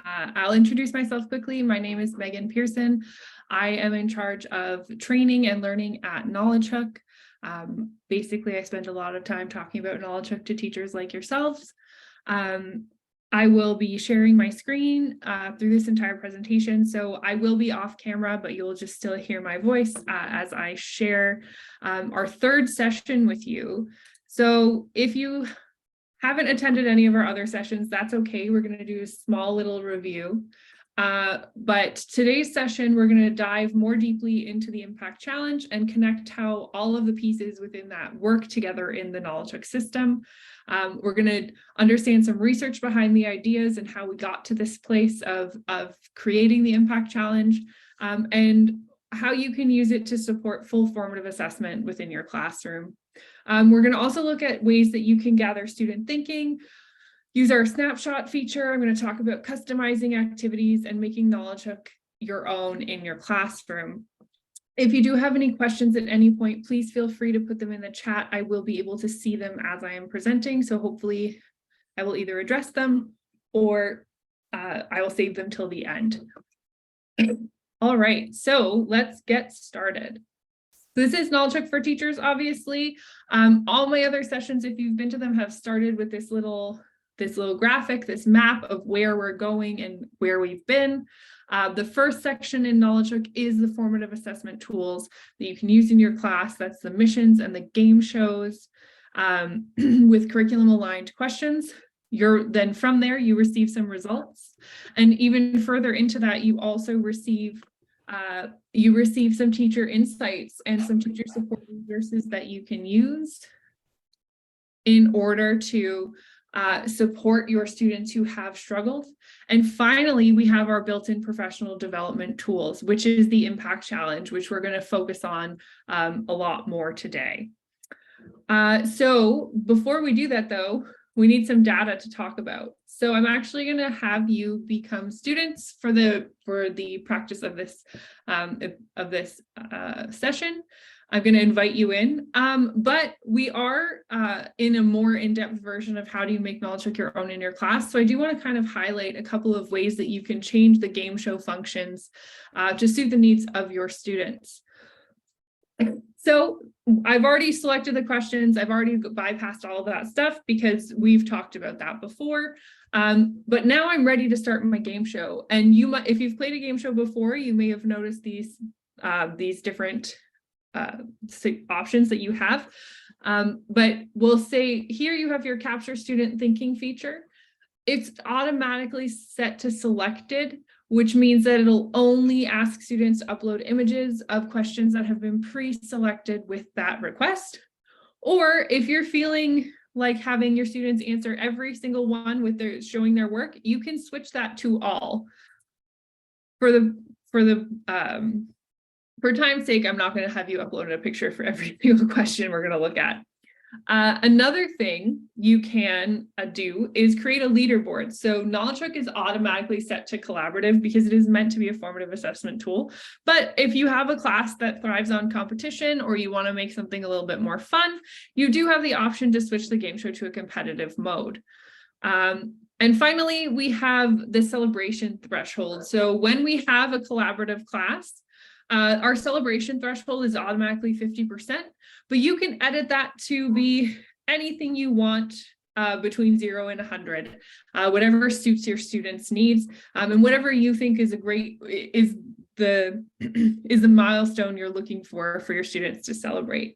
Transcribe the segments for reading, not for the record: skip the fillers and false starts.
I'll introduce myself quickly. My name is Megan Pearson. I am in charge of training and learning at Knowledgehook. Basically, I spend a lot of time talking about Knowledgehook to teachers like yourselves. I will be sharing my screen through this entire presentation, so I will be off camera, but you'll just still hear my voice as I share our third session with you. So if you haven't attended any of our other sessions, that's okay. We're going to do a small little review. But today's session, we're going to dive more deeply into the Impact Challenge and connect how all of the pieces within that work together in the Knowledgehook system. We're going to understand some research behind the ideas and how we got to this place of creating the Impact Challenge, and how you can use it to support full formative assessment within your classroom. We're going to also look at ways that you can gather student thinking, use our snapshot feature. I'm going to talk about customizing activities and making Knowledgehook your own in your classroom. If you do have any questions at any point, please feel free to put them in the chat. I will be able to see them as I am presenting, so hopefully I will either address them or I will save them till the end. All right, so let's get started. This is Knowledgehook for Teachers, obviously. All my other sessions, if you've been to them, have started with this little graphic, this map of where we're going and where we've been. The first section in Knowledgehook is the formative assessment tools that you can use in your class. That's the missions and the game shows with curriculum aligned questions. Then from there, you receive some results. And even further into that, you also receive some teacher insights and some teacher support resources that you can use in order to support your students who have struggled. And finally, we have our built-in professional development tools, which is the Impact Challenge, which we're going to focus on a lot more today. So before we do that, though, we need some data to talk about. So I'm actually going to have you become students for the practice of this session. I'm going to invite you in, but we are in a more in-depth version of how do you make Knowledgehook your own in your class. So I do want to kind of highlight a couple of ways that you can change the game show functions to suit the needs of your students. So I've already selected the questions. I've already bypassed all of that stuff because we've talked about that before. But now I'm ready to start my game show. And if you've played a game show before, you may have noticed these different options that you have. But we'll say here you have your capture student thinking feature. It's automatically set to selected, which means that it'll only ask students to upload images of questions that have been pre-selected with that request. Or if you're feeling like having your students answer every single one with showing their work, you can switch that to all. For time's sake, I'm not going to have you upload a picture for every single question we're going to look at. Another thing you can do is create a leaderboard. So Knowledgehook is automatically set to collaborative because it is meant to be a formative assessment tool. But if you have a class that thrives on competition or you want to make something a little bit more fun, you do have the option to switch the game show to a competitive mode. And finally, we have the celebration threshold. So when we have a collaborative class, our celebration threshold is automatically 50%, but you can edit that to be anything you want between 0 and 100, whatever suits your students' needs, and whatever you think is the milestone you're looking for your students to celebrate.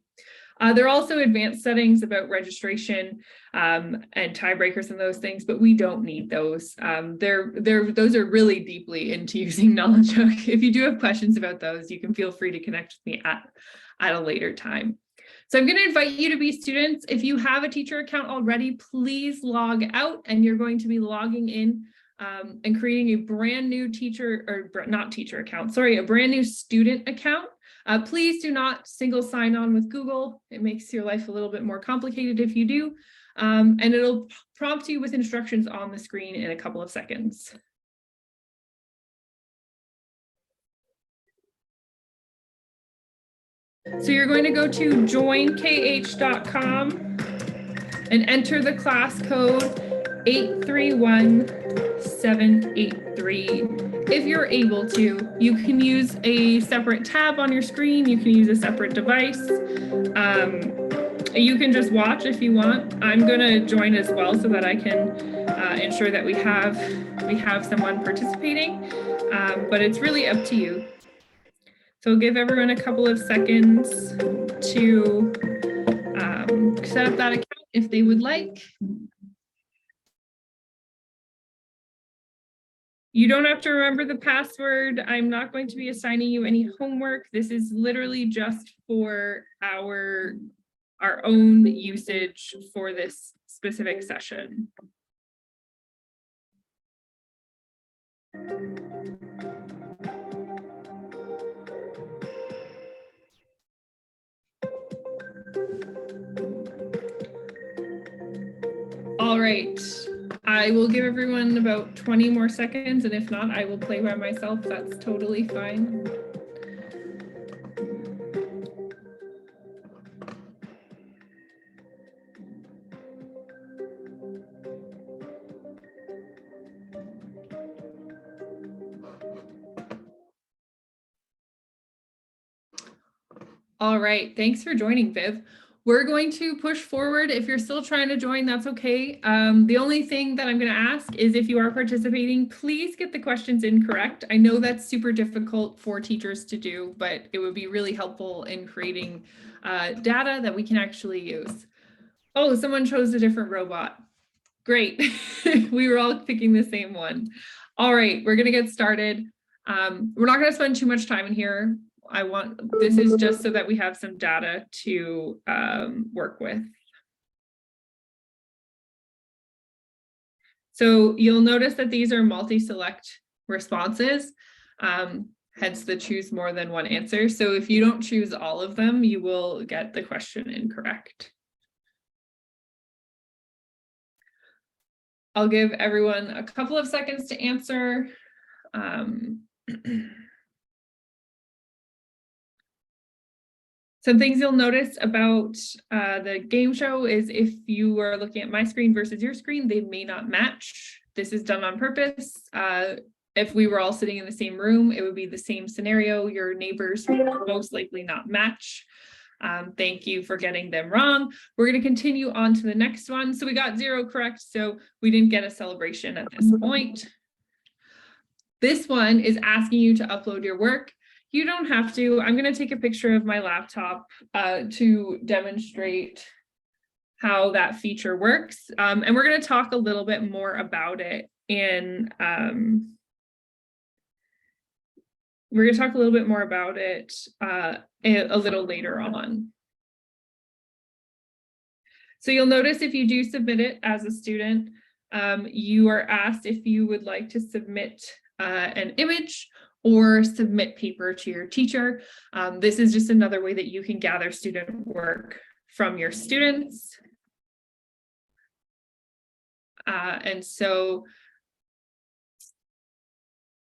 There are also advanced settings about registration and tiebreakers and those things, but we don't need those. Those are really deeply into using Knowledgehook. If you do have questions about those, you can feel free to connect with me at a later time. So I'm going to invite you to be students. If you have a teacher account already, please log out, and you're going to be logging in and creating a brand new a brand new student account. Please do not single sign on with Google. It makes your life a little bit more complicated if you do. And it'll prompt you with instructions on the screen in a couple of seconds. So you're going to go to joinkh.com and enter the class code 831-783. If you're able to, you can use a separate tab on your screen. You can use a separate device. You can just watch if you want. I'm going to join as well so that I can ensure that we have someone participating, but it's really up to you. So give everyone a couple of seconds to set up that account if they would like. You don't have to remember the password. I'm not going to be assigning you any homework. This is literally just for our own usage for this specific session. All right, I will give everyone about 20 more seconds, and if not, I will play by myself. That's totally fine. All right, thanks for joining, Viv. We're going to push forward. If you're still trying to join, that's okay. The only thing that I'm going to ask is if you are participating, please get the questions incorrect. I know that's super difficult for teachers to do, but it would be really helpful in creating data that we can actually use. Oh, someone chose a different robot. Great. We were all picking the same one. All right, we're going to get started. We're not going to spend too much time in here. This is just so that we have some data to work with. So you'll notice that these are multi-select responses, hence the choose more than one answer. So if you don't choose all of them, you will get the question incorrect. I'll give everyone a couple of seconds to answer. Some things you'll notice about the game show is if you are looking at my screen versus your screen, they may not match. This is done on purpose. If we were all sitting in the same room, it would be the same scenario. Your neighbors would most likely not match. Thank you for getting them wrong. We're going to continue on to the next one. So we got 0 correct, so we didn't get a celebration at this point. This one is asking you to upload your work. You don't have to. I'm going to take a picture of my laptop to demonstrate how that feature works. And we're going to talk a little bit more about it a little later on. So you'll notice if you do submit it as a student, you are asked if you would like to submit an image or submit paper to your teacher. This is just another way that you can gather student work from your students. And so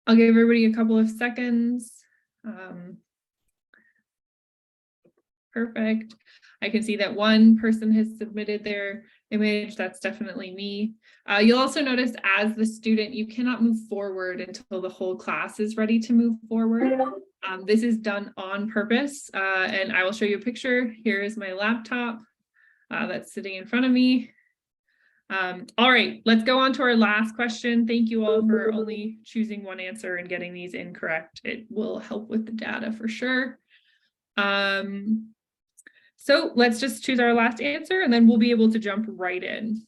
I'll give everybody a couple of seconds. Perfect. I can see that one person has submitted their image. That's definitely me. You'll also notice as the student, you cannot move forward until the whole class is ready to move forward. This is done on purpose, and I will show you a picture. Here is my laptop that's sitting in front of me. All right, let's go on to our last question. Thank you all for only choosing one answer and getting these incorrect. It will help with the data for sure. So let's just choose our last answer and then we'll be able to jump right in.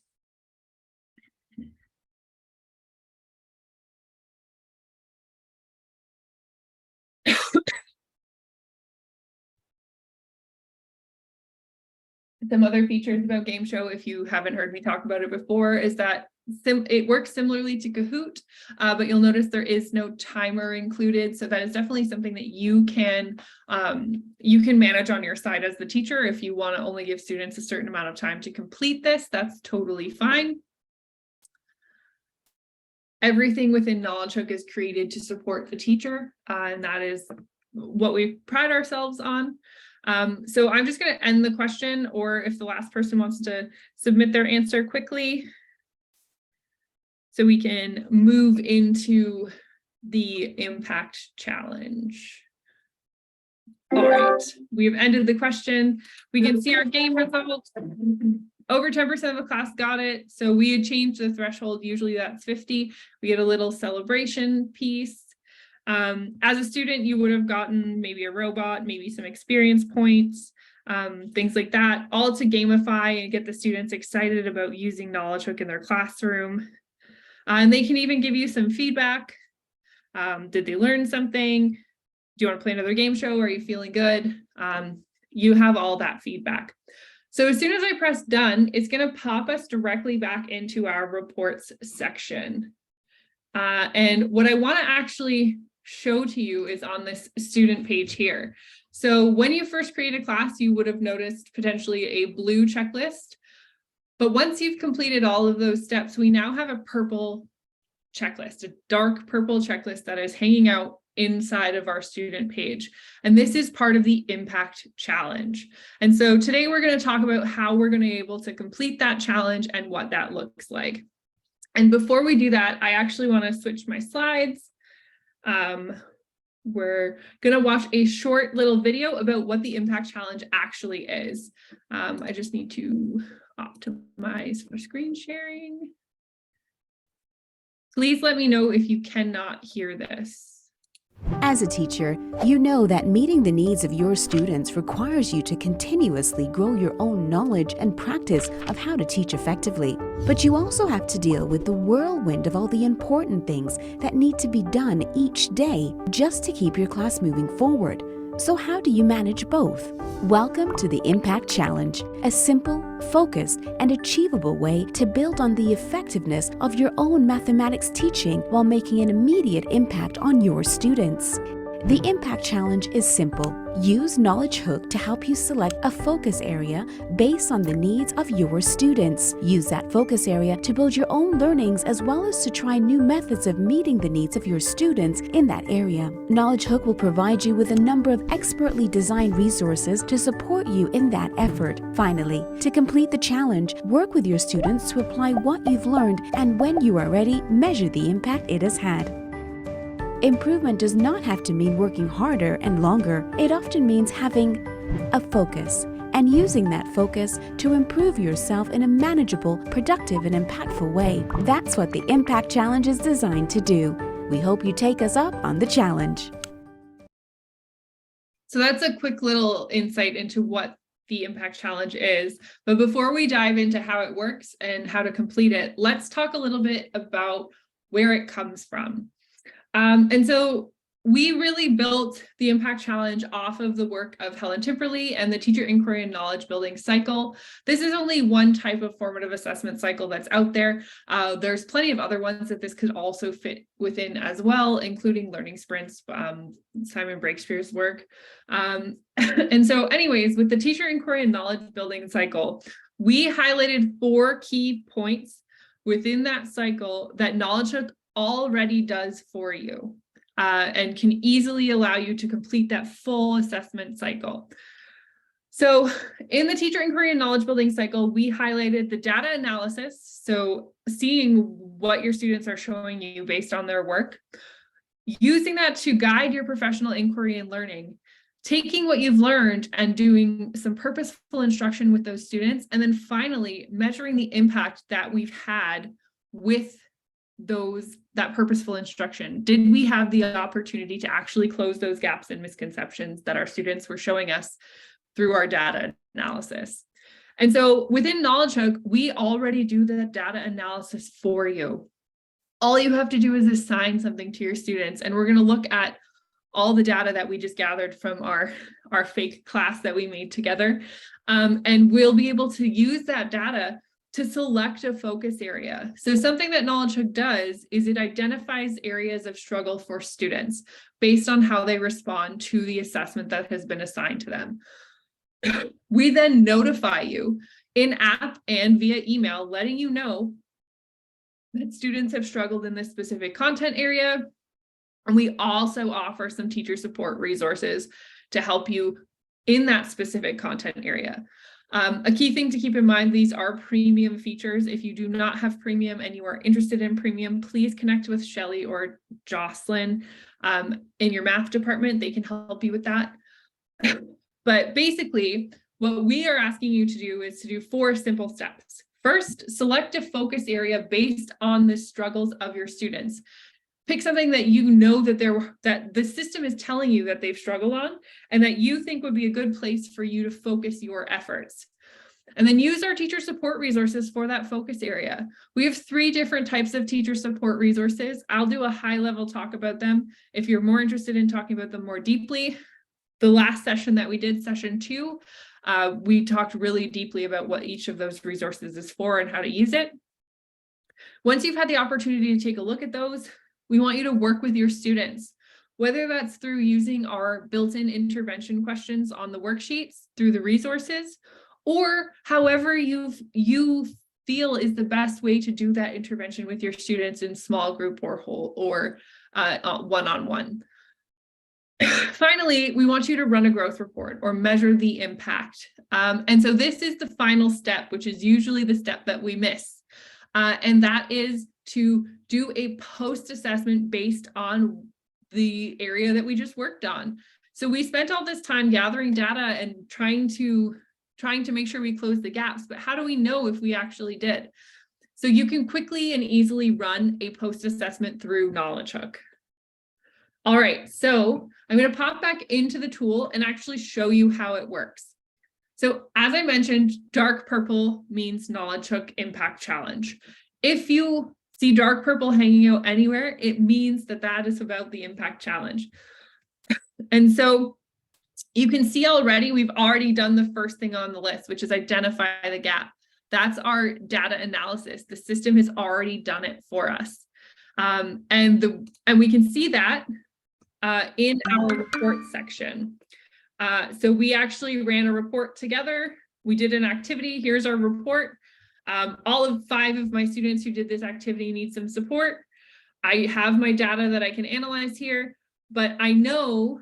Some other features about Game Show, if you haven't heard me talk about it before, is that it works similarly to Kahoot, but you'll notice there is no timer included. So that is definitely something that you can manage on your side as the teacher. If you want to only give students a certain amount of time to complete this, that's totally fine. Everything within Knowledgehook is created to support the teacher, and that is what we pride ourselves on. So I'm just going to end the question, or if the last person wants to submit their answer quickly. so we can move into the impact challenge. All right, we've ended the question. We can see our game results. Over 10% of the class got it. So we had changed the threshold. Usually that's 50. We get a little celebration piece. As a student, you would have gotten maybe a robot, maybe some experience points, things like that, all to gamify and get the students excited about using Knowledgehook in their classroom. And they can even give you some feedback. Did they learn something? Do you want to play another game show? Are you feeling good? You have all that feedback. So as soon as I press done, it's going to pop us directly back into our reports section. And what I want to actually show to you is on this student page here. So when you first created a class, you would have noticed potentially a blue checklist. But once you've completed all of those steps, we now have a purple checklist, a dark purple checklist that is hanging out inside of our student page. And this is part of the impact challenge. And so today we're going to talk about how we're going to be able to complete that challenge and what that looks like. And before we do that, I actually want to switch my slides. We're going to watch a short little video about what the impact challenge actually is. I just need to optimize for screen sharing. Please let me know if you cannot hear this. As a teacher, you know that meeting the needs of your students requires you to continuously grow your own knowledge and practice of how to teach effectively. But you also have to deal with the whirlwind of all the important things that need to be done each day just to keep your class moving forward. So how do you manage both? Welcome to the Impact Challenge, a simple, focused, and achievable way to build on the effectiveness of your own mathematics teaching while making an immediate impact on your students. The Impact Challenge is simple. Use Knowledgehook to help you select a focus area based on the needs of your students. Use that focus area to build your own learnings as well as to try new methods of meeting the needs of your students in that area. Knowledgehook will provide you with a number of expertly designed resources to support you in that effort. Finally, to complete the challenge, work with your students to apply what you've learned, and when you are ready, measure the impact it has had. Improvement does not have to mean working harder and longer. It often means having a focus and using that focus to improve yourself in a manageable, productive, and impactful way. That's what the Impact Challenge is designed to do. We hope you take us up on the challenge. So that's a quick little insight into what the Impact Challenge is. But before we dive into how it works and how to complete it, let's talk a little bit about where it comes from. And so we really built the Impact Challenge off of the work of Helen Timperley and the Teacher Inquiry and Knowledge Building Cycle. This is only one type of formative assessment cycle that's out there. There's plenty of other ones that this could also fit within as well, including learning sprints, Simon Breakspeare's work. And so anyways, with the Teacher Inquiry and Knowledge Building Cycle, we highlighted 4 key points within that cycle that Knowledgehook already does for you and can easily allow you to complete that full assessment cycle. So in the Teacher Inquiry and Knowledge Building Cycle, we highlighted the data analysis, so seeing what your students are showing you based on their work, using that to guide your professional inquiry and learning, taking what you've learned and doing some purposeful instruction with those students, and then finally measuring the impact that we've had with that purposeful instruction. Did we have the opportunity to actually close those gaps and misconceptions that our students were showing us through our data analysis? And so within Knowledgehook, we already do the data analysis for you. All you have to do is assign something to your students, and we're going to look at all the data that we just gathered from our fake class that we made together. And we'll be able to use that data to select a focus area. So something that Knowledgehook does is it identifies areas of struggle for students based on how they respond to the assessment that has been assigned to them. We then notify you in app and via email, letting you know that students have struggled in this specific content area. And we also offer some teacher support resources to help you in that specific content area. A key thing to keep in mind, these are premium features. If you do not have premium and you are interested in premium, please connect with Shelly or Jocelyn in your math department. They can help you with that. But basically, what we are asking you to do is to do 4 simple steps. First, select a focus area based on the struggles of your students. Pick something that you know that the system is telling you that they've struggled on and that you think would be a good place for you to focus your efforts. And then use our teacher support resources for that focus area. We have 3 different types of teacher support resources. I'll do a high-level talk about them. If you're more interested in talking about them more deeply, the last session that we did, session 2, we talked really deeply about what each of those resources is for and how to use it. Once you've had the opportunity to take a look at those, we want you to work with your students, whether that's through using our built-in intervention questions on the worksheets, through the resources, or however you feel is the best way to do that intervention with your students in small group or whole or one-on-one. Finally, we want you to run a growth report or measure the impact. And so this is the final step, which is usually the step that we miss. And that is to do a post-assessment based on the area that we just worked on. So we spent all this time gathering data and trying to make sure we close the gaps, but how do we know if we actually did? So you can quickly and easily run a post-assessment through Knowledgehook. All right, so I'm going to pop back into the tool and actually show you how it works. So as I mentioned, dark purple means Knowledgehook Impact Challenge. If you see dark purple hanging out anywhere, it means that that is about the Impact Challenge. And so you can see already, we've already done the first thing on the list, which is identify the gap. That's our data analysis. The system has already done it for us. And we can see that in our report section. So we actually ran a report together. We did an activity. Here's our report. All of 5 of my students who did this activity need some support. I have my data that I can analyze here, but I know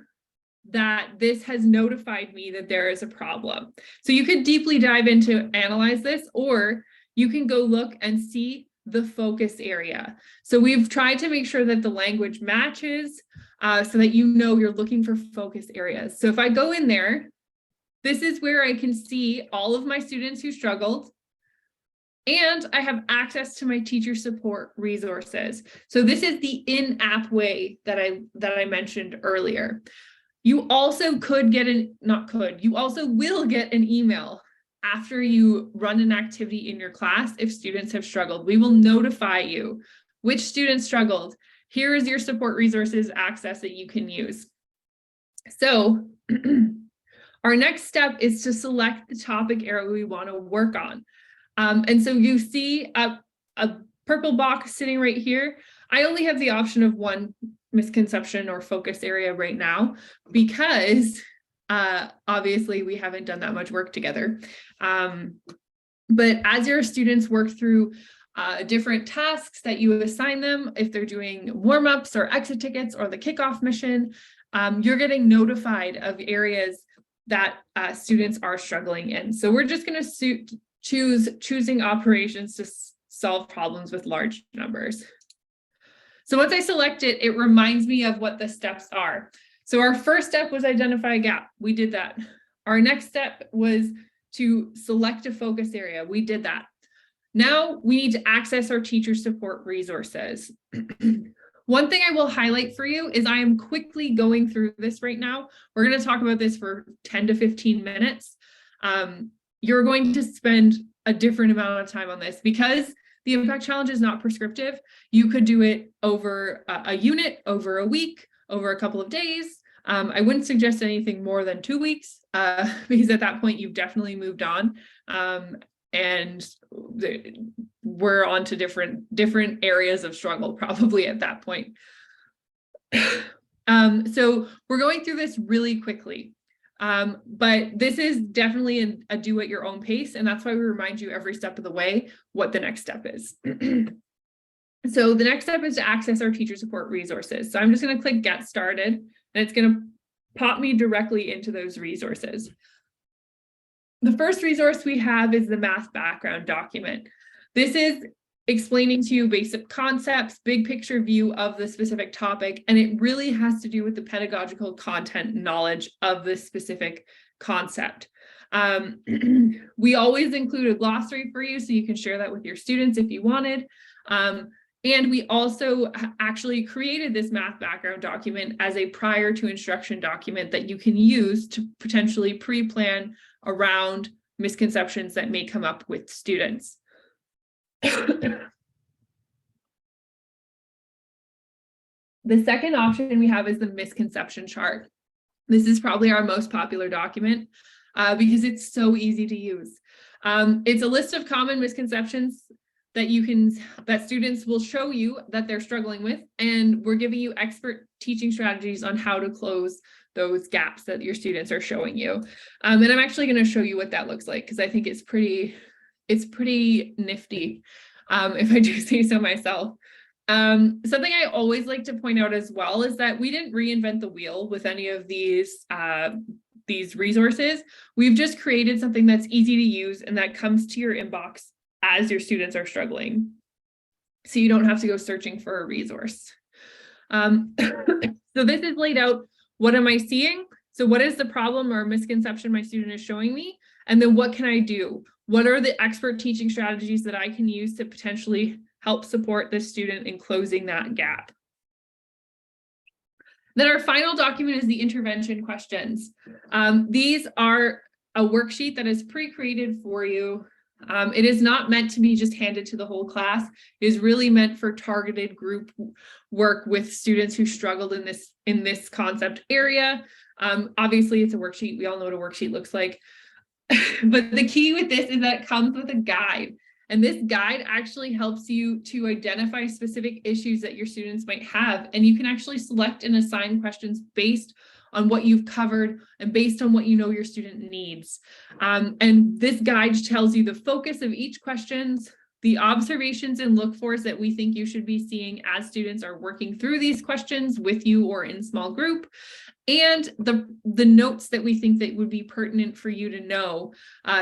that this has notified me that there is a problem. So you could deeply dive into analyze this, or you can go look and see the focus area. So we've tried to make sure that the language matches so that you know you're looking for focus areas. So if I go in there, this is where I can see all of my students who struggled, and I have access to my teacher support resources. So this is the in-app way that I mentioned earlier. You also could get you also will get an email after you run an activity in your class if students have struggled. We will notify you which students struggled. Here is your support resources access that you can use. So our next step is to select the topic area we want to work on. And so you see a purple box sitting right here. I only have the option of 1 misconception or focus area right now because obviously we haven't done that much work together. But as your students work through different tasks that you assign them, if they're doing warm-ups or exit tickets or the kickoff mission, you're getting notified of areas that students are struggling in. So we're just going to choosing operations to solve problems with large numbers. So once I select it, it reminds me of what the steps are. So our first step was identify a gap. We did that. Our next step was to select a focus area. We did that. Now we need to access our teacher support resources. One thing I will highlight for you is I am quickly going through this right now. We're going to talk about this for 10 to 15 minutes. You're going to spend a different amount of time on this because the Impact Challenge is not prescriptive. You could do it over a unit, over a week, over a couple of days. I wouldn't suggest anything more than 2 weeks because at that point you've definitely moved on. And we're on to different areas of struggle probably at that point. So we're going through this really quickly. But this is definitely a do at your own pace. And that's why we remind you every step of the way what the next step is. So the next step is to access our teacher support resources. So I'm just going to click Get Started, and it's going to pop me directly into those resources. The first resource we have is the math background document. This is explaining to you basic concepts, big picture view of the specific topic, and it really has to do with the pedagogical content knowledge of this specific concept. We always include a glossary for you, so you can share that with your students if you wanted. And we also actually created this math background document as a prior to instruction document that you can use to potentially pre-plan around misconceptions that may come up with students. The second option we have is the misconception chart. This is probably our most popular document because it's so easy to use. It's a list of common misconceptions that students will show you that they're struggling with, and we're giving you expert teaching strategies on how to close those gaps that your students are showing you. And I'm actually going to show you what that looks like because I think it's pretty nifty, if I do say so myself. Something I always like to point out as well is that we didn't reinvent the wheel with any of these resources. We've just created something that's easy to use and that comes to your inbox as your students are struggling. So you don't have to go searching for a resource. So this is laid out. What am I seeing? So what is the problem or misconception my student is showing me? And then what can I do? What are the expert teaching strategies that I can use to potentially help support this student in closing that gap? Then our final document is the intervention questions. These are a worksheet that is pre-created for you. It is not meant to be just handed to the whole class. It is really meant for targeted group work with students who struggled in this concept area. Obviously, it's a worksheet. We all know what a worksheet looks like. But the key with this is that it comes with a guide. And this guide actually helps you to identify specific issues that your students might have. And you can actually select and assign questions based on what you've covered and based on what you know your student needs. And this guide tells you the focus of each questions, the observations and look fors that we think you should be seeing as students are working through these questions with you or in small group, and the notes that we think that would be pertinent for you to know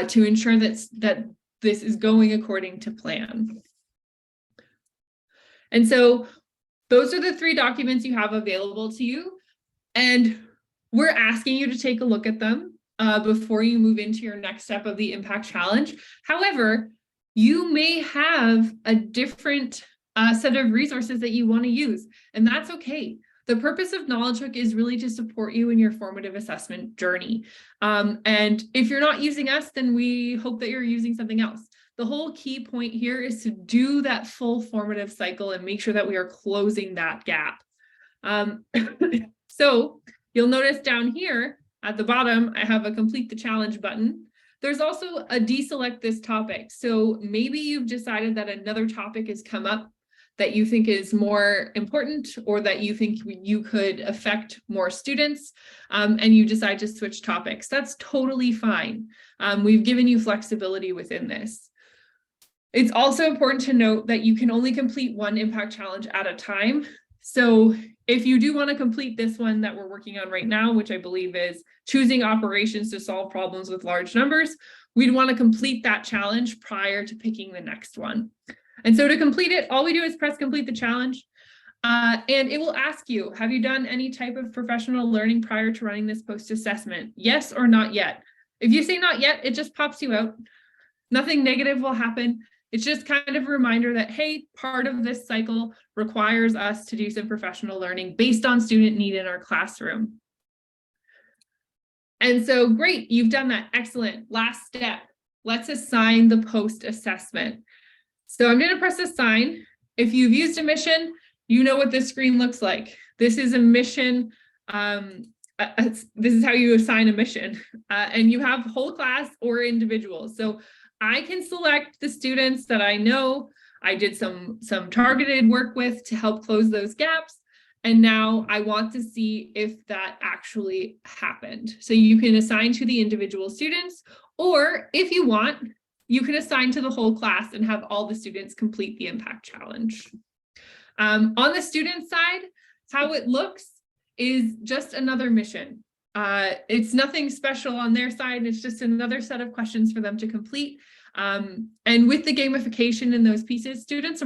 to ensure that this is going according to plan. And so those are the three documents you have available to you. And we're asking you to take a look at them before you move into your next step of the Impact Challenge. However, you may have a different set of resources that you want to use, and that's okay. The purpose of Knowledgehook is really to support you in your formative assessment journey. And if you're not using us, then we hope that you're using something else. The whole key point here is to do that full formative cycle and make sure that we are closing that gap. So you'll notice down here at the bottom, I have a complete the challenge button. There's also a deselect this topic. So maybe you've decided that another topic has come up that you think is more important or that you think you could affect more students, and you decide to switch topics. That's totally fine. We've given you flexibility within this. It's also important to note that you can only complete one impact challenge at a time. So if you do want to complete this one that we're working on right now, which I believe is choosing operations to solve problems with large numbers, we'd want to complete that challenge prior to picking the next one. And so to complete it, all we do is press complete the challenge. And it will ask you, have you done any type of professional learning prior to running this post-assessment? Yes or not yet. If you say not yet, it just pops you out. Nothing negative will happen. It's just kind of a reminder that, hey, part of this cycle requires us to do some professional learning based on student need in our classroom. And so great, you've done that. Excellent. Last step, let's assign the post-assessment. So I'm going to press assign. If you've used a mission, you know what this screen looks like. This is a mission. This is how you assign a mission. And you have whole class or individuals. So I can select the students that I know I did some targeted work with to help close those gaps. And now I want to see if that actually happened. So you can assign to the individual students, or if you want, you can assign to the whole class and have all the students complete the impact challenge. On the student side, how it looks is just another mission. It's nothing special on their side. It's just another set of questions for them to complete. And with the gamification in those pieces, students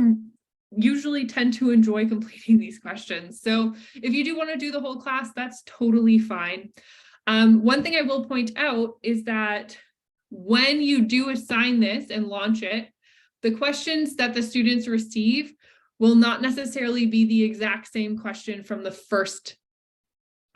usually tend to enjoy completing these questions. So if you do want to do the whole class, that's totally fine. One thing I will point out is that when you do assign this and launch it, the questions that the students receive will not necessarily be the exact same question from the first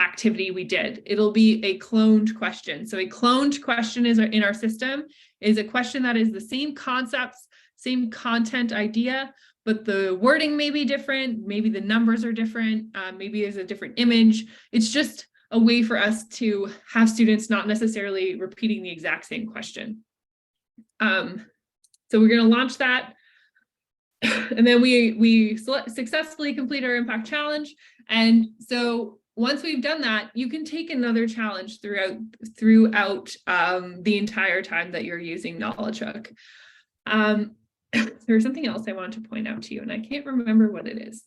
activity we did. It'll be a cloned question. So a cloned question is in our system is a question that is the same concepts, same content idea, but the wording may be different. Maybe the numbers are different. Maybe there's a different image. It's just a way for us to have students not necessarily repeating the exact same question. So we're going to launch that. And then we successfully complete our impact challenge. And so once we've done that, you can take another challenge throughout the entire time that you're using Knowledgehook. There's something else I want to point out to you, and I can't remember what it is.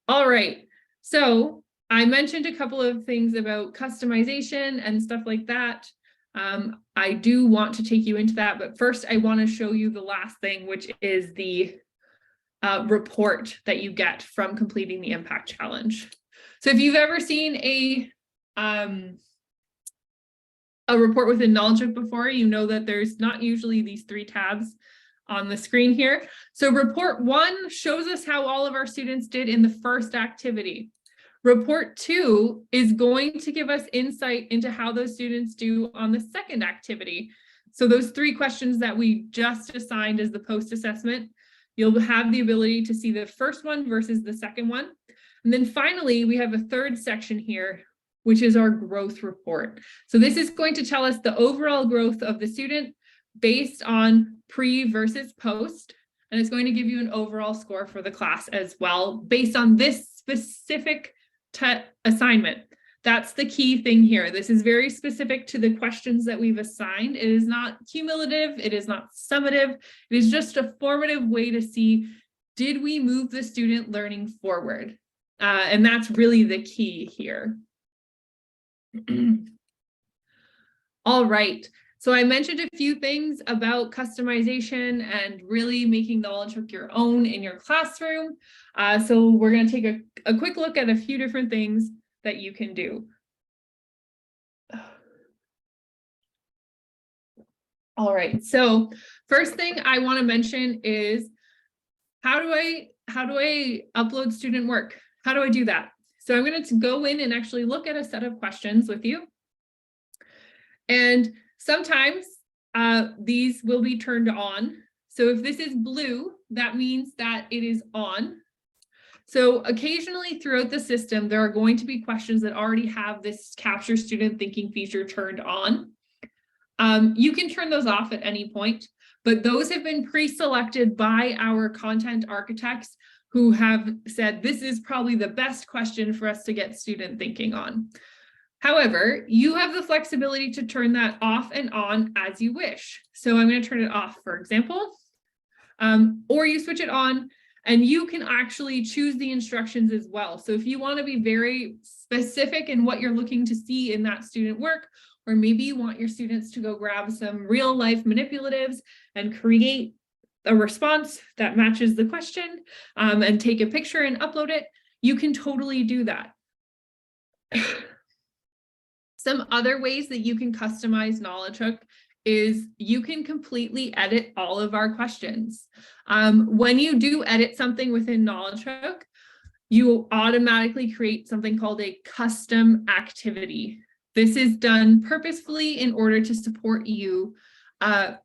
All right, so I mentioned a couple of things about customization and stuff like that. I do want to take you into that, but first I want to show you the last thing, which is the report that you get from completing the impact challenge. So if you've ever seen a report within Knowledgehook before, you know that there's not usually these 3 tabs on the screen here. So report 1 shows us how all of our students did in the first activity. Report 2 is going to give us insight into how those students do on the second activity. So those 3 questions that we just assigned as the post assessment, you'll have the ability to see the first one versus the second one. And then finally, we have a third section here, which is our growth report. So this is going to tell us the overall growth of the student based on pre versus post. And it's going to give you an overall score for the class as well, based on this specific assignment. That's the key thing here. This is very specific to the questions that we've assigned. It is not cumulative. It is not summative. It is just a formative way to see, did we move the student learning forward? And that's really the key here. All right. So I mentioned a few things about customization and really making Knowledgehook your own in your classroom. So we're going to take a quick look at a few different things that you can do. All right. So first thing I want to mention is how do I upload student work? How do I do that? So I'm going to go in and actually look at a set of questions with you. And sometimes these will be turned on. So if this is blue, that means that it is on. So occasionally throughout the system, there are going to be questions that already have this capture student thinking feature turned on. You can turn those off at any point, but those have been pre-selected by our content architects who have said, this is probably the best question for us to get student thinking on. However, you have the flexibility to turn that off and on as you wish. So I'm going to turn it off, for example, or you switch it on and you can actually choose the instructions as well. So if you want to be very specific in what you're looking to see in that student work, or maybe you want your students to go grab some real life manipulatives and create a response that matches the question and take a picture and upload it, you can totally do that. Some other ways that you can customize Knowledgehook is you can completely edit all of our questions. When you do edit something within Knowledgehook, you automatically create something called a custom activity. This is done purposefully in order to support you throughout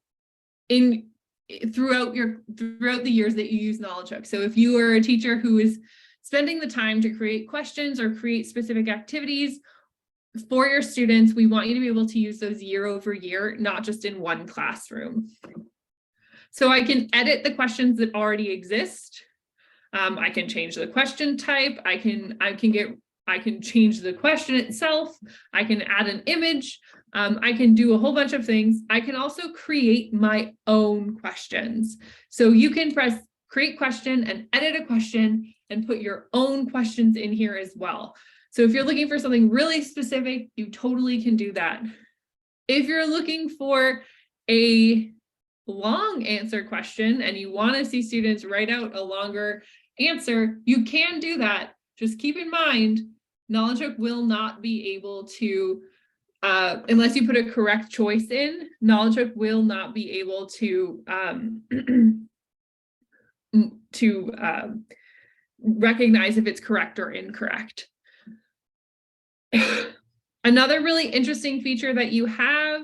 the years that you use Knowledgehook. So if you are a teacher who is spending the time to create questions or create specific activities for your students, we want you to be able to use those year over year, not just in one classroom. So I can edit the questions that already exist. I can change the question type. I can change the question itself. I can add an image. I can do a whole bunch of things. I can also create my own questions. So you can press create question and edit a question and put your own questions in here as well. So if you're looking for something really specific, you totally can do that. If you're looking for a long answer question and you want to see students write out a longer answer, you can do that. Just keep in mind, Knowledgehook will not be able to, unless you put a correct choice in, Knowledgehook will not be able to recognize if it's correct or incorrect. Another really interesting feature that you have,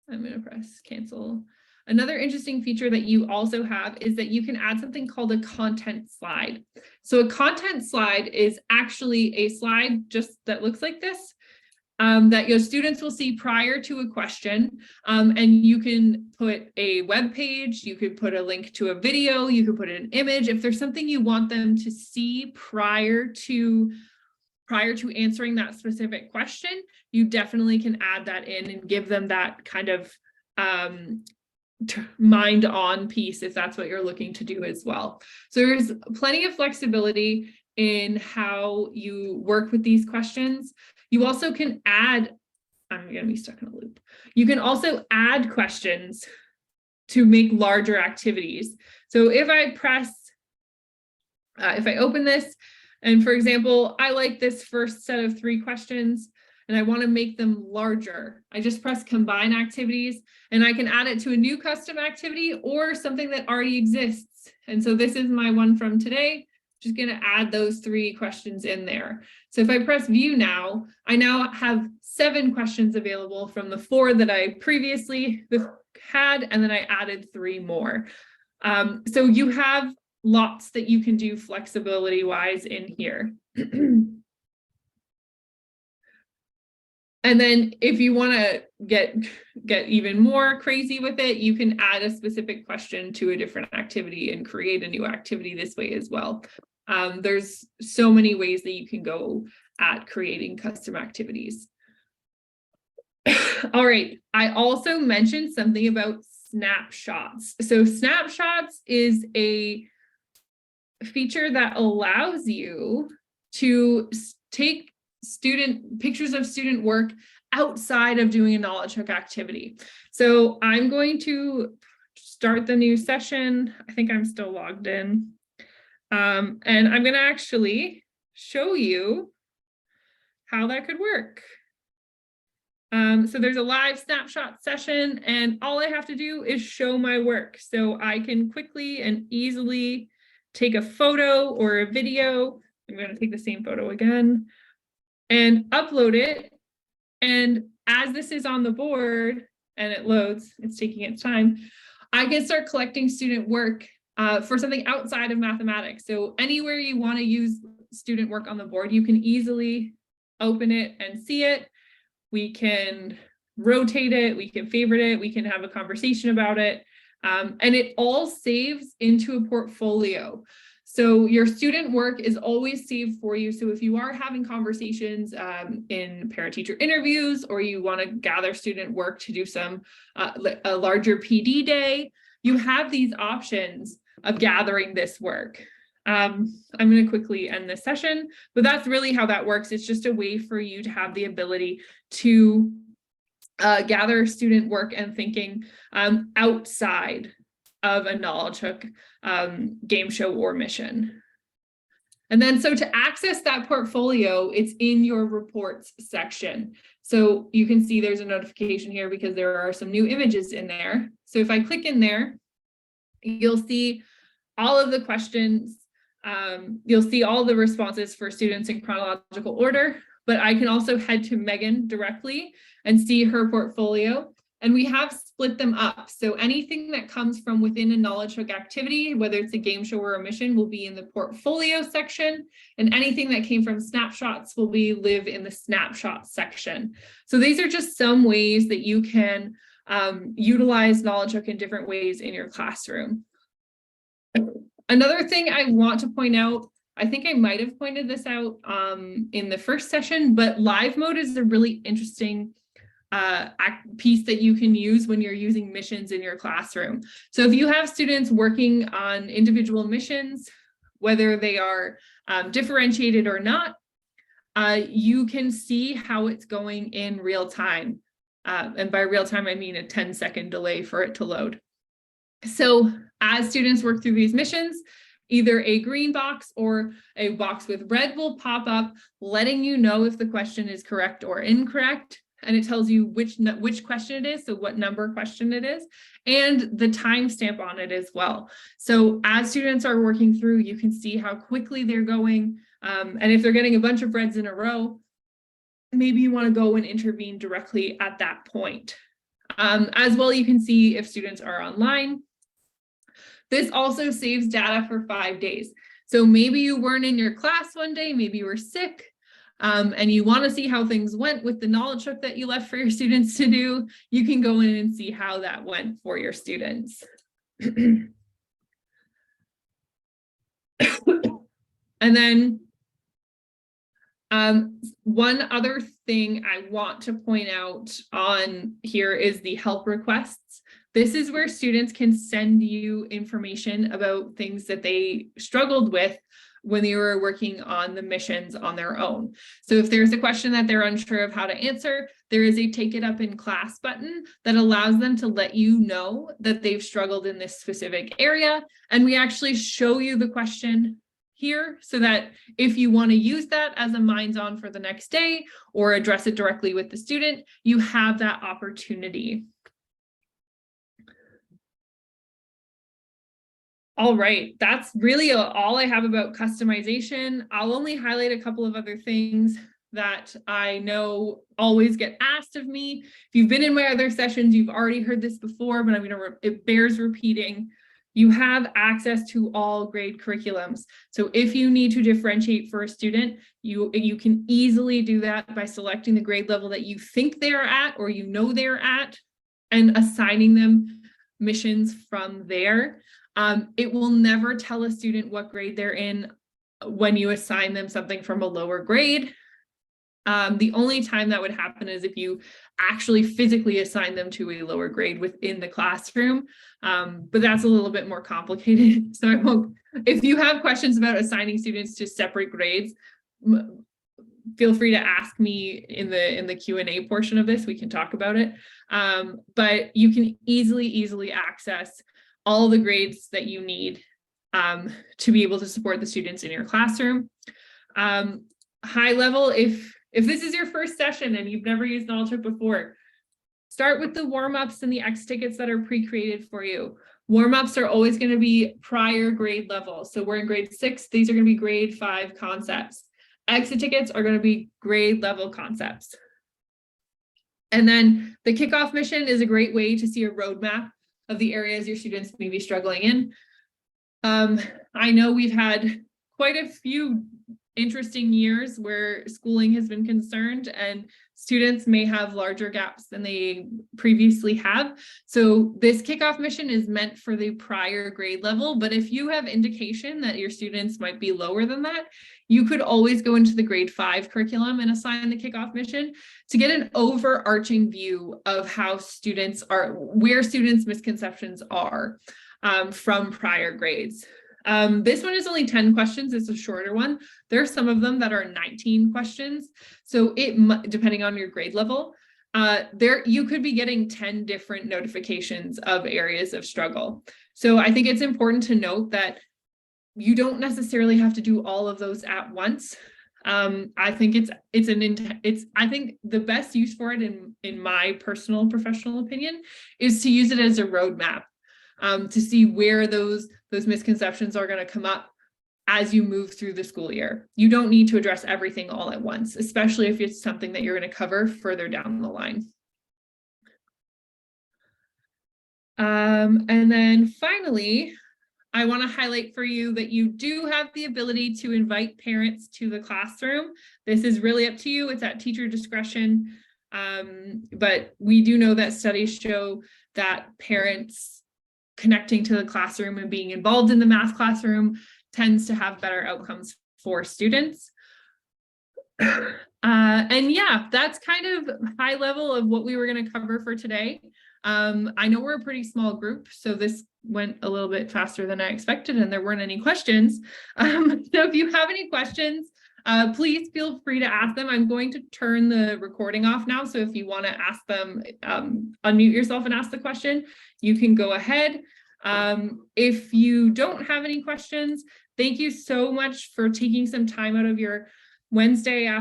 I'm going to press cancel. Another interesting feature that you also have is that you can add something called a content slide. So a content slide is actually a slide just that looks like this, that your students will see prior to a question. And you can put a web page, you could put a link to a video, you could put an image. If there's something you want them to see prior to answering that specific question, you definitely can add that in and give them that kind of mind on piece if that's what you're looking to do as well. So there's plenty of flexibility in how you work with these questions. You also can add, I'm going to be stuck in a loop. You can also add questions to make larger activities. So if I open this, and for example, I like this first set of 3 questions and I want to make them larger. I just press combine activities and I can add it to a new custom activity or something that already exists. And so this is my one from today. Just going to add those 3 questions in there. So if I press view now, I now have 7 questions available from the 4 that I previously had, and then I added 3 more. So you have lots that you can do flexibility wise in here. And then if you want to get even more crazy with it, you can add a specific question to a different activity and create a new activity this way as well. There's so many ways that you can go at creating custom activities. All right, I also mentioned something about snapshots. So snapshots is a feature that allows you to take pictures of student work outside of doing a Knowledgehook activity. So I'm going to start the new session. I think I'm still logged in. And I'm going to actually show you how that could work. So there's a live snapshot session and all I have to do is show my work. So I can quickly and easily take a photo or a video. I'm going to take the same photo again and upload it. And as this is on the board and it loads, it's taking its time, I can start collecting student work for something outside of mathematics. So anywhere you want to use student work on the board, you can easily open it and see it. We can rotate it, we can favorite it, we can have a conversation about it. And it all saves into a portfolio. So your student work is always saved for you. So if you are having conversations in parent-teacher interviews, or you want to gather student work to do some a larger PD day, you have these options of gathering this work. I'm going to quickly end this session, but that's really how that works. It's just a way for you to have the ability to gather student work and thinking outside of a Knowledgehook game show or mission. And then so to access that portfolio, it's in your reports section. So you can see there's a notification here because there are some new images in there. So if I click in there, you'll see all of the questions. You'll see all the responses for students in chronological order, but I can also head to Megan directly and see her portfolio. And we have split them up. So anything that comes from within a Knowledgehook activity, whether it's a game show or a mission, will be in the portfolio section. And anything that came from snapshots will live in the snapshot section. So these are just some ways that you can utilize Knowledgehook in different ways in your classroom. Another thing I want to point out, I think I might have pointed this out in the first session, but live mode is a really interesting piece that you can use when you're using missions in your classroom. So if you have students working on individual missions, whether they are differentiated or not, you can see how it's going in real time. And by real time, I mean a 10-second delay for it to load. So as students work through these missions, either a green box or a box with red will pop up, letting you know if the question is correct or incorrect. And it tells you which question it is, so what number question it is, and the timestamp on it as well. So as students are working through, you can see how quickly they're going. And if they're getting a bunch of reds in a row, maybe you want to go and intervene directly at that point. As well, you can see if students are online. This also saves data for 5 days. So maybe you weren't in your class one day, maybe you were sick, and you want to see how things went with the Knowledgehook that you left for your students to do. You can go in and see how that went for your students. And then one other thing I want to point out on here is the help requests. This is where students can send you information about things that they struggled with when they were working on the missions on their own. So if there's a question that they're unsure of how to answer, there is a take it up in class button that allows them to let you know that they've struggled in this specific area. And we actually show you the question here so that if you want to use that as a minds on for the next day or address it directly with the student, you have that opportunity. All right, that's really all I have about customization. I'll only highlight a couple of other things that I know always get asked of me. If you've been in my other sessions, you've already heard this before, but it bears repeating. You have access to all grade curriculums. So if you need to differentiate for a student, you can easily do that by selecting the grade level that you think they're at or you know they're at and assigning them missions from there. It will never tell a student what grade they're in when you assign them something from a lower grade. The only time that would happen is if you actually physically assign them to a lower grade within the classroom, but that's a little bit more complicated. So I won't, if you have questions about assigning students to separate grades, feel free to ask me in the Q&A portion of this. We can talk about it, but you can easily access all the grades that you need to be able to support the students in your classroom. High level, if this is your first session and you've never used Knowledgehook before, start with the warm-ups and the X tickets that are pre-created for you. Warm-ups are always going to be prior grade level. So we're in grade 6, these are going to be grade 5 concepts. Exit tickets are going to be grade level concepts. And then the kickoff mission is a great way to see a roadmap of the areas your students may be struggling in. I know we've had quite a few interesting years where schooling has been concerned and students may have larger gaps than they previously have. So this kickoff mission is meant for the prior grade level, but if you have indication that your students might be lower than that, you could always go into the grade 5 curriculum and assign the kickoff mission to get an overarching view of how students are, where students' misconceptions are from prior grades. This one is only 10 questions. It's a shorter one. There are some of them that are 19 questions. So depending on your grade level, you could be getting 10 different notifications of areas of struggle. So I think it's important to note that you don't necessarily have to do all of those at once. I think I think the best use for it in my personal professional opinion is to use it as a roadmap. To see where those misconceptions are going to come up as you move through the school year. You don't need to address everything all at once, especially if it's something that you're going to cover further down the line. And then finally, I want to highlight for you that you do have the ability to invite parents to the classroom. This is really up to you. It's at teacher discretion. But we do know that studies show that parents connecting to the classroom and being involved in the math classroom tends to have better outcomes for students. And yeah, that's kind of high level of what we were going to cover for today. I know we're a pretty small group, so this went a little bit faster than I expected and there weren't any questions. So if you have any questions, Please feel free to ask them. I'm going to turn the recording off now. So if you want to ask them, unmute yourself and ask the question, you can go ahead. If you don't have any questions, thank you so much for taking some time out of your Wednesday afternoon